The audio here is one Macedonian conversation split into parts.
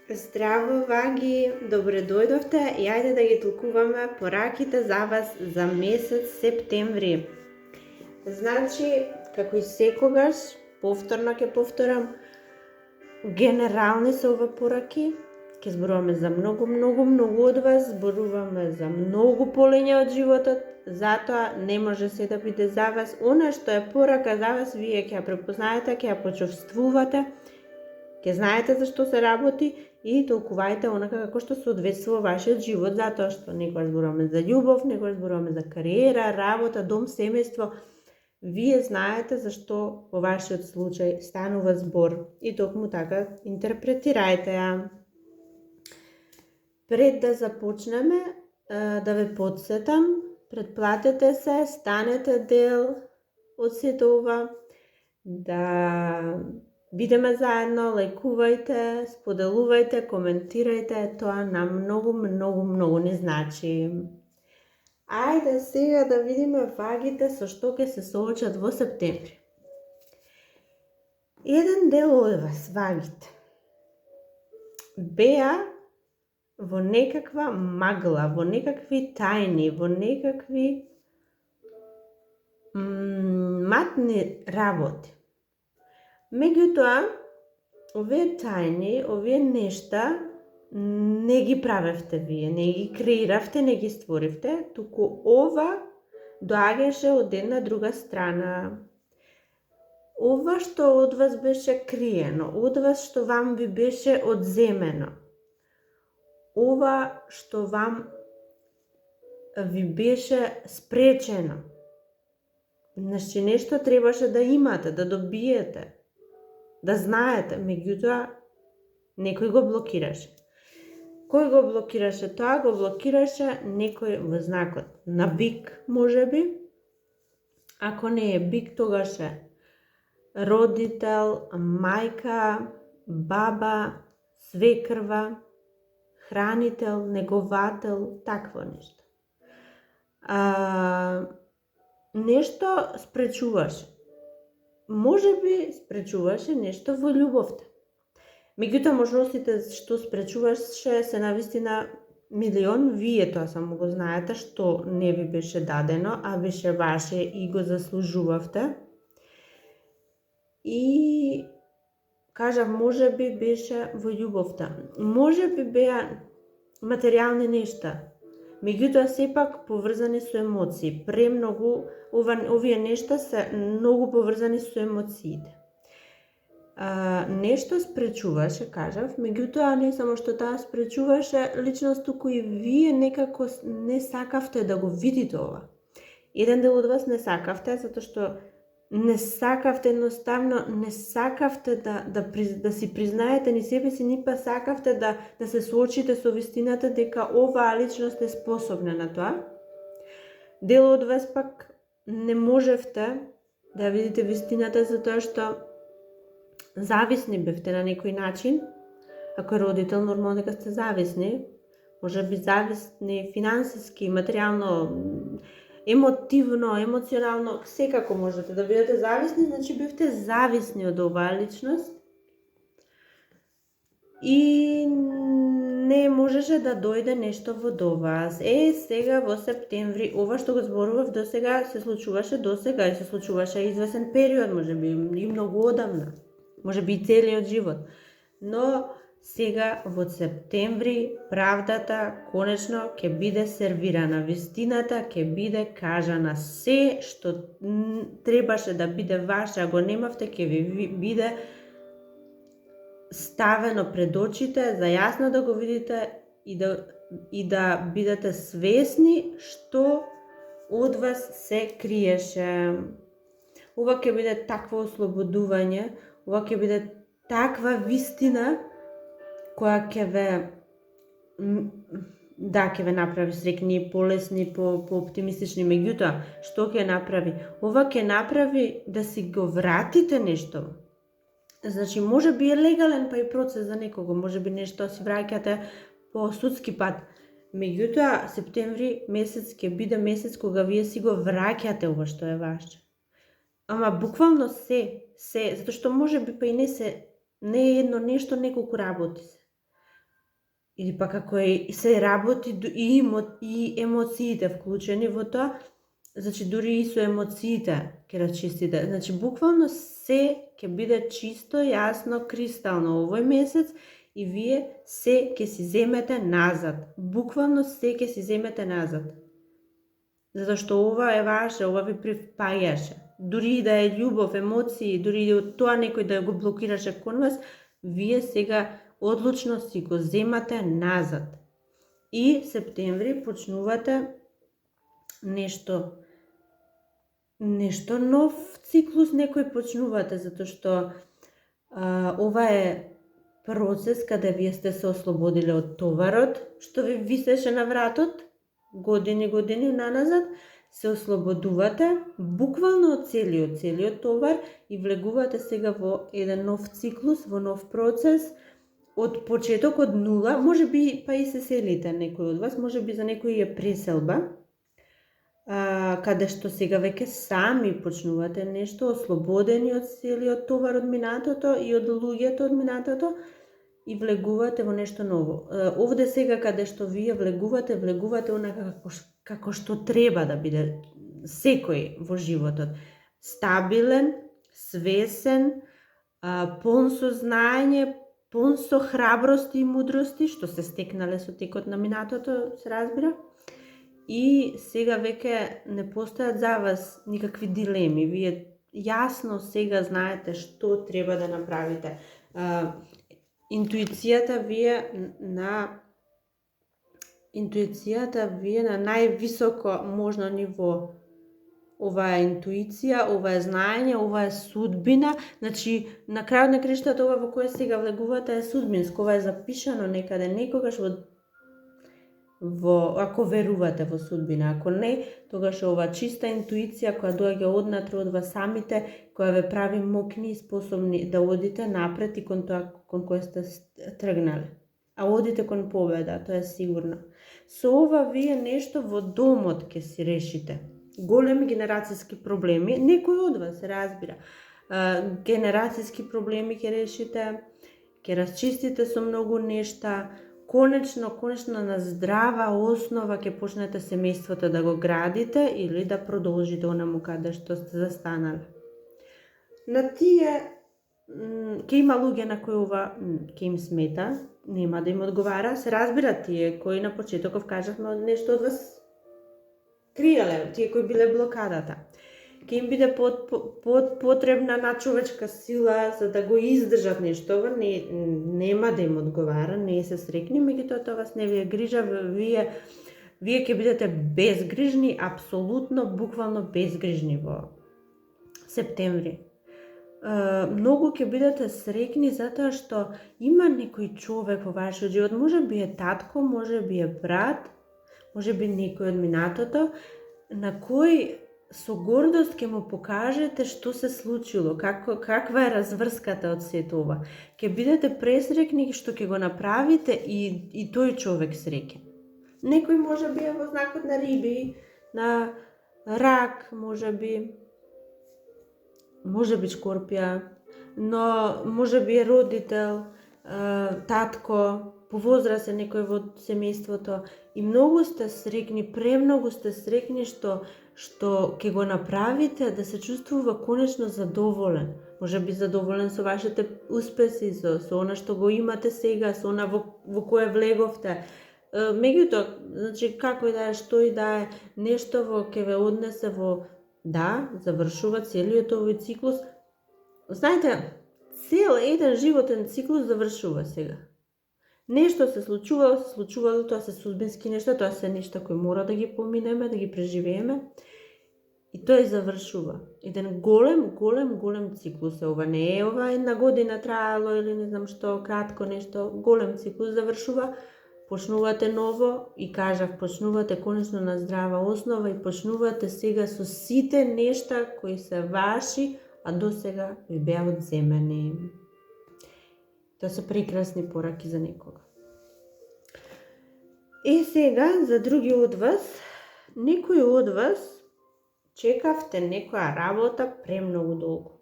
Здраво, ваги! Добре дојдовте и ајде да ги толкуваме пораките за вас за месец септември. Значи, како и секогаш, повторно ќе повторам, генерални се ова пораки, ќе зборуваме за многу од вас, зборуваме за многу полење од животот, затоа не може се да биде за вас. Она што е порака за вас, вие ќе ја препознаете, ќе ја почувствувате, ќе знаете за што се работи и толкувајте онака како што соодветствува вашиот живот, затоа што некогаш зборуваме за љубов, некогаш зборуваме за кариера, работа, дом, семејство. Вие знаете за што во вашиот случај станува збор и токму така интерпретирајте ја. Пред да започнеме, да ве потсетам, претплатете се, станете дел од сето ова, да бидеме заедно, лајкувајте, споделувајте, коментирајте, тоа нам многу не значи. Ајде сега да видиме вагите со што ќе се соочат во септември. Еден дел од вас, вагите, беа во некаква магла, во некакви тајни, во некакви матни работи. Меѓутоа, овие тајни, овие нешта не ги правевте вие, не ги креиравте, не ги створивте, туку ова доаѓаше од една друга страна. Ова што од вас беше криено, од вас што вам ви беше одземено, ова што вам ви беше спречено. Значи нешто требаше да имате, да добиете, да знаете, меѓутоа некој го блокираше. Кој го блокираше тоа? Го блокираше некој во знакот на бик, можеби. Ако не е бик, тогаш е родител, мајка, баба, свекрва, хранител, неговател, такво нешто. Нешто спречуваше. Можеби спречуваше нешто во љубовта. Меѓутоа, можностите што спречуваше се навистина милион, вие тоа само го знаете, што не ви беше дадено, а беше ваше и го заслужувавте. И кажав, можеби беше во љубовта. Можеби беа материјални нешта, меѓутоа сепак поврзани со емоции. Премногу овие нешта се многу поврзани со емоциите. Нешто спречуваше, кажав, меѓутоа не само што таа спречуваше личност, туку и вие некако не сакавте да го видите ова. Еден дел од вас не сакавте, затоа што не сакавте, едноставно не сакавте да си признаете ни себе си, ни па сакавте да се соочите со вистината дека оваа личност е способна на тоа. Дел од вас пак не можевте да видите вистината затоа што зависни бевте на некој начин. Ако е родител, нормално дека сте зависни. Може би зависни финансиски, материјално, емотивно, емоционално, секако можете да бидете зависни, значи бевте зависни од оваа личност. И не можеше да дојде нешто до вас. Сега во септември, ова што го зборував досега, се случуваше досега и се случуваше извесен период, можеби и многу одамна. Може би и целиот живот. Но сега во септември правдата конечно ќе биде сервирана, вистината ќе биде кажана, се што требаше да биде ваше, а го немавте, ќе ви биде ставено пред очите, за јасно да го видите и да бидете свесни што од вас се криеше. Ова ќе биде такво ослободување, ова ќе биде таква вистина која ќе ве направи среќни, полесни, по-оптимистични. Меѓутоа, што ќе направи? Ова ќе направи да си го вратите нешто. Значи, може би е легален па и процес за некого, може би нешто си враќате по судски пат. Меѓутоа, септември месец ќе биде месец кога вие си го враќате ова што е ваше. Ама буквално се, затоа што може би па и не е едно нешто, неколку работи се. или пак ако се работи и емоциите вклучени во тоа, значи дури и со емоциите ќе расчистите. Значи буквално се ќе биде чисто, јасно, кристално овој месец и вие се ќе си земете назад. Буквално се ќе си земете назад. Затоа што ова е ваше, ова ви припаѓаше. Дури и да е љубов, емоции, дури и од тоа некој да го блокираше кон вас, вие сега одлучно си го земате назад. И септември почнувате нешто нов циклус некој почнувате, затоа што ова е процес каде вие сте се ослободиле од товарот, што ви висеше на вратот, години наназад, се ослободувате буквално од целиот товар и влегувате сега во еден нов циклус, во нов процес, од почеток, од нула, може би па и се селите некој од вас, може би за некој е преселба, каде што сега веќе сами почнувате нешто, ослободени од целиот товар од минатото и од луѓето од минатото и влегувате во нешто ново. Овде сега каде што вие влегувате онака како што треба да биде секој во животот. Стабилен, свесен, полн со знаење, полн со храброст и мудрости, што се стекнале со текот на минатото, се разбира. И сега веќе не постојат за вас никакви дилеми. Вие јасно сега знаете што треба да направите. Интуицијата вие на највисоко можно ниво. Ова е интуиција, ова е знаење, ова е судбина. Значи, на крајот на краиштата ова во кое сега влегувате е судбинско, ова е запишано некаде, некогаш ако верувате во судбина. Ако не, тогаш ова чиста интуиција која доаѓа однатре од вас самите, која ве прави мокни и способни да одите напред и кон тоа кон кое сте тргнале. А одите кон победа, тоа е сигурно. Со ова вие нешто во домот ќе си решите. Големи генерацијски проблеми, некој од вас се разбира. Генерацијски проблеми ќе решите, ќе расчистите со многу нешта. Конечно на здрава основа ќе почнете семејството да го градите или да продолжите онаму каде што сте застанале. На тие ќе има луѓе на кои ова ќе им смета, нема да им одговара, се разбира тие кои на почетоков кажавме нешто од вас криеле, тие кои биле блокадата. Ќе им биде потребна надчовечка сила за да го издржат нештова, нема да им одговара, не се срекни, меѓутоа тоа вас не ви е грижа, вие ќе бидете безгрижни, апсолутно, буквално безгрижни во септември. Многу ќе бидете срекни затоа што има некој човек во вашиот живот, може би е татко, може би е брат, може би некој од минатото, на кој со гордост ќе му покажете што се случило, каква е разврската од сето ова. Ќе бидете пресрекни што ќе го направите и тој човек среќен. Некој може би е во знакот на риби, на рак, може би Шкорпија, но може би е родител, татко, по возраст е некој во семејството и многу сте срекни, премногу сте срекни што ќе го направите да се чувствува конечно задоволен. Може би задоволен со вашите успеси, со она што го имате сега, со она во кое влеговте. Меѓутоа, значи како и да е, што и да е, нешто ќе ве однесе во завршува целиот овој циклус. Знаете, цел еден животен циклус завршува сега. Нешто се случувало, тоа се судбински нешта, тоа се нешта кои мора да ги поминеме, да ги преживееме. И тој завршува. Еден голем циклус е ова. Не е ова една година трајало или не знам што, кратко нешто, голем циклус завршува. Почнувате ново и кажав, почнувате конечно на здрава основа и почнувате сега со сите нешта кои се ваши, а до сега ви беа одземени. Тоа се прекрасни пораки за некога. И сега, за други од вас, некој од вас чекавте некоја работа премногу долго.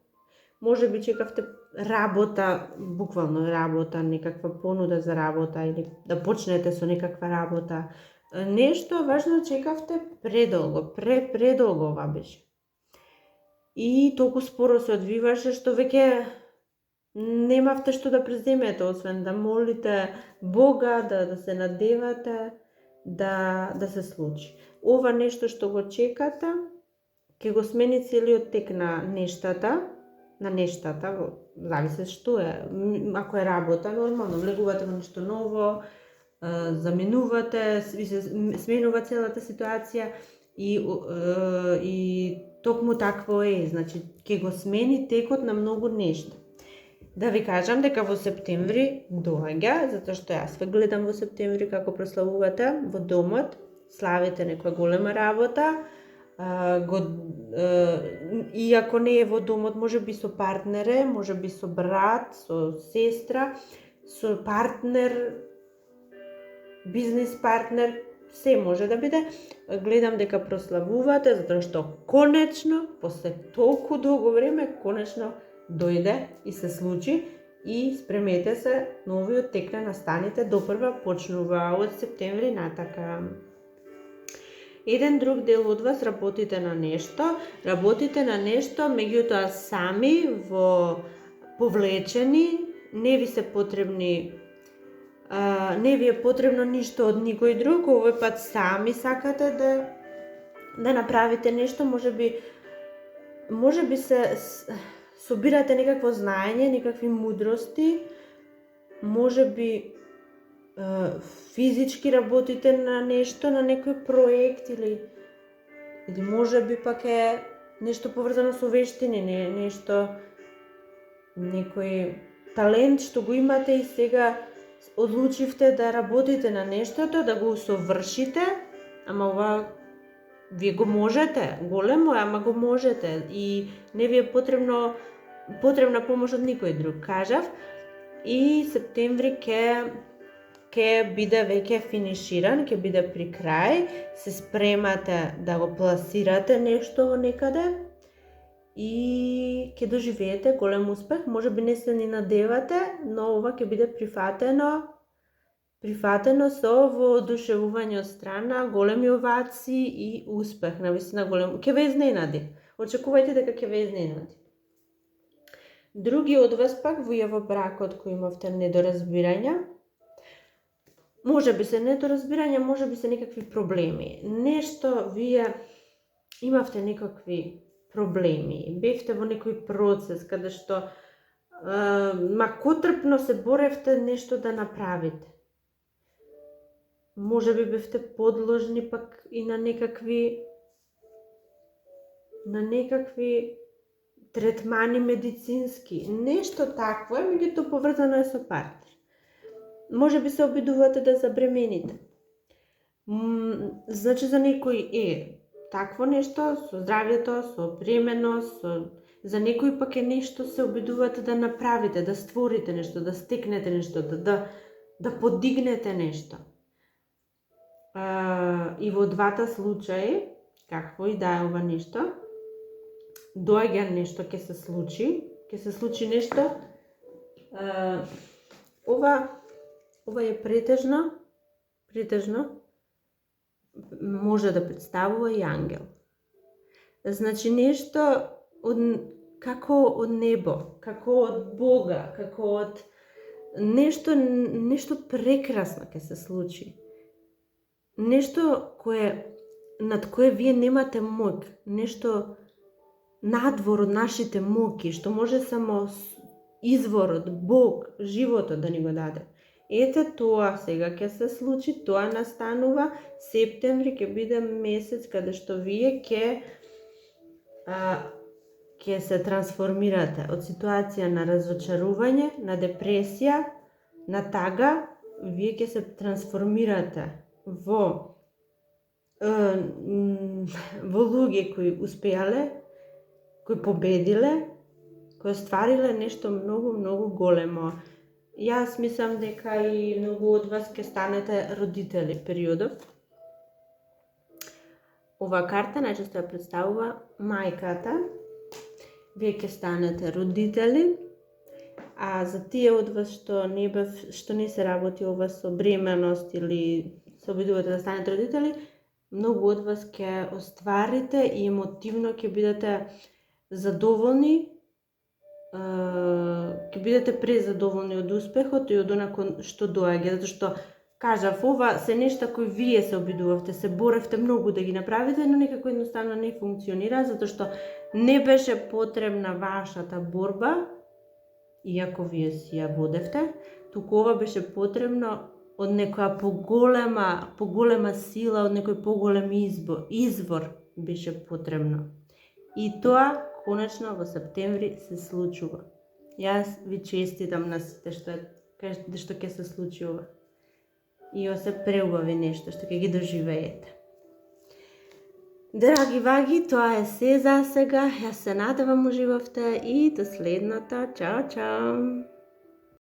Може би чекавте работа, буквално работа, некаква понуда за работа или да почнете со некаква работа. Нешто важно чекавте предолго, предолго ова беше. И толку споро се одвиваше што веќе немавте што да преземете, освен да молите Бога, да се надевате, да се случи. Ова нешто што го чекате, ќе го смени целиот тек на нештата, зависи што е. Ако е работа, нормално, влегувате во нешто ново, заменувате, се сменува целата ситуација и токму такво е, значи ќе го смени текот на многу нешта. Да ви кажам дека во септември доаѓа, затоа што јас ве гледам во септември како прославувате во домот, славите некоја голема работа, иако не е во домот, може би со партнере, може би со брат, со сестра, со партнер, бизнис партнер, се може да биде. Гледам дека прославувате, затоа што конечно, после толку долго време, конечно дојде и се случи и спремете се, новиот тек на настаните допрва почнува од септември натака. Еден друг дел од вас работите на нешто, меѓутоа сами во повлечени, не ви се потребни, не ви е потребно ништо од никој друг, овој пат сами сакате да направите нешто, може би се собирате некакво знаење, некакви мудрости, може би физички работите на нешто, на некој проект или може би пак е нешто поврзано со вештини, некој талент што го имате и сега одлучивте да работите на нештото, да го усовршите, ама ова вие го можете, големо е, ама го можете и не ви е потребна помош од никој друг, кажав. И септември ќе биде веќе финиширан, ќе биде при крај, се спремате да го пласирате нешто некаде и ќе доживеете голем успех. Може би не се ни надевате, но ова ќе биде прифатено со воодушевување од страна, големи овации и успех, навистина голем. Ќе ве изненади. Очекувајте дека ќе ве изненади. Други од вас пак во бракот кој имавте недоразбирања, може би се недоразбирања, може би се некакви проблеми. Нешто вие имавте некакви проблеми, бевте во некој процес каде што макотрпно се боревте нешто да направите. Може би бевте подложни пак и на некакви третмани медицински. Нешто такво е, меѓутоа поврзано е со партнер. Може би се обидувате да забремените. Значи за некој е такво нешто, со здравјето, со бременост, за некој пак е нешто се обидувате да направите, да створите нешто, да стекнете нешто, да подигнете нешто. И во двата случаи, какво и да е ова нешто, доаѓа нешто, ќе се случи нешто. Ова е претежно може да представува и ангел. Значи нешто како од небо, како од Бога, како од нешто прекрасно ќе се случи. Нешто над кое вие немате моќ, нешто надвор од нашите моќи, што може само изворот, Бог, животот да ни го даде. Ете тоа сега ќе се случи, тоа настанува, септември ќе биде месец каде што вие ќе се трансформирате од ситуација на разочарување, на депресија, на тага, вие ќе се трансформирате во луѓе кои успеале, кои победиле, кои оствариле нешто многу големо. Јас мислам дека и многу од вас ќе станете родители периодов. Ова карта најчесто ја представува мајката. Вие ќе станете родители А за тие од вас што не се работи ова со бременост или се обидувате да станете родители, многу од вас ќе остварите и емотивно ќе бидете задоволни, ќе бидете презадоволни од успехот и од онако што доаѓа, затоа што кажав, ова се нешта кои вие се обидувавте, се боревте многу да ги направите, но некако едноставно не функционира, затоа што не беше потребна вашата борба, иако вие си ја водевте, туку ова беше потребно од некоја поголема сила, од некој поголем извор беше потребно. И тоа конечно во септември се случува. Јас ви честитам на сите што ќе се случи ова. И ова се преубави нешто што ќе ги доживеете. Драги ваги, тоа е се за сега. Јас се надевам уживавте и до следната. Чао, чао!